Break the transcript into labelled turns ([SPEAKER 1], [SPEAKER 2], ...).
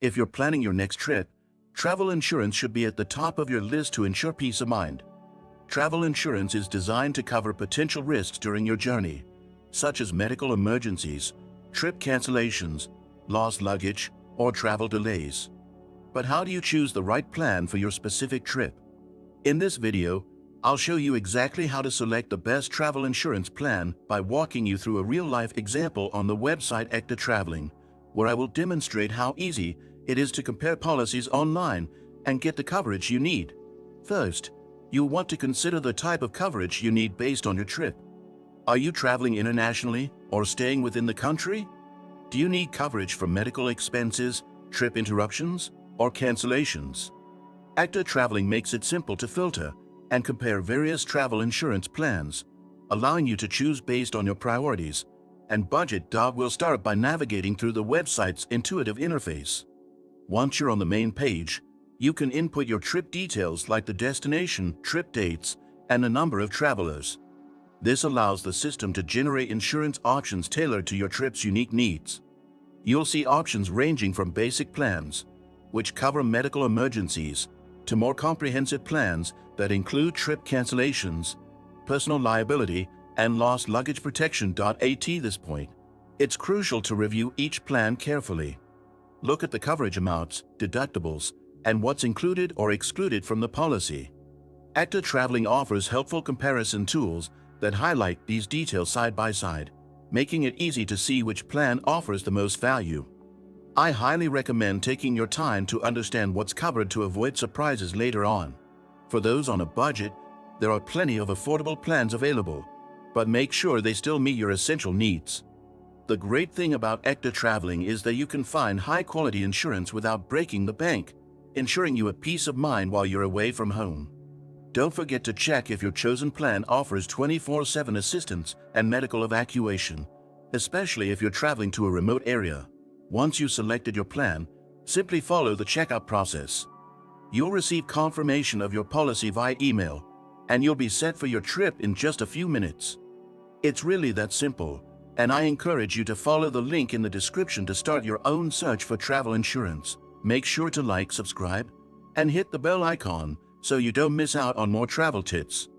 [SPEAKER 1] If you're planning your next trip, travel insurance should be at the top of your list to ensure peace of mind. Travel insurance is designed to cover potential risks during your journey, such as medical emergencies, trip cancellations, lost luggage, or travel delays. But how do you choose the right plan for your specific trip? In this video, I'll show you exactly how to select the best travel insurance plan by walking you through a real-life example on the website Ekta Traveling, where I will demonstrate how easy it is to compare policies online and get the coverage you need. First, you'll want to consider the type of coverage you need based on your trip. Are you traveling internationally or staying within the country? Do you need coverage for medical expenses, trip interruptions, or cancellations? Ekta Traveling makes it simple to filter and compare various travel insurance plans, allowing you to choose based on your priorities and budget. We'll start by navigating through the website's intuitive interface. Once you're on the main page, you can input your trip details like the destination, trip dates, and the number of travelers. This allows the system to generate insurance options tailored to your trip's unique needs. You'll see options ranging from basic plans, which cover medical emergencies, to more comprehensive plans that include trip cancellations, personal liability, and lost luggage protection. At this point, it's crucial to review each plan carefully. Look at the coverage amounts, deductibles, and what's included or excluded from the policy. Ekta Traveling offers helpful comparison tools that highlight these details side by side, making it easy to see which plan offers the most value. I highly recommend taking your time to understand what's covered to avoid surprises later on. For those on a budget, there are plenty of affordable plans available, but make sure they still meet your essential needs. The great thing about Ekta Traveling is that you can find high-quality insurance without breaking the bank, ensuring you a peace of mind while you're away from home. Don't forget to check if your chosen plan offers 24/7 assistance and medical evacuation, especially if you're traveling to a remote area. Once you've selected your plan, simply follow the checkout process. You'll receive confirmation of your policy via email, and you'll be set for your trip in just a few minutes. It's really that simple, and I encourage you to follow the link in the description to start your own search for travel insurance. Make sure to like, subscribe, and hit the bell icon so you don't miss out on more travel tips.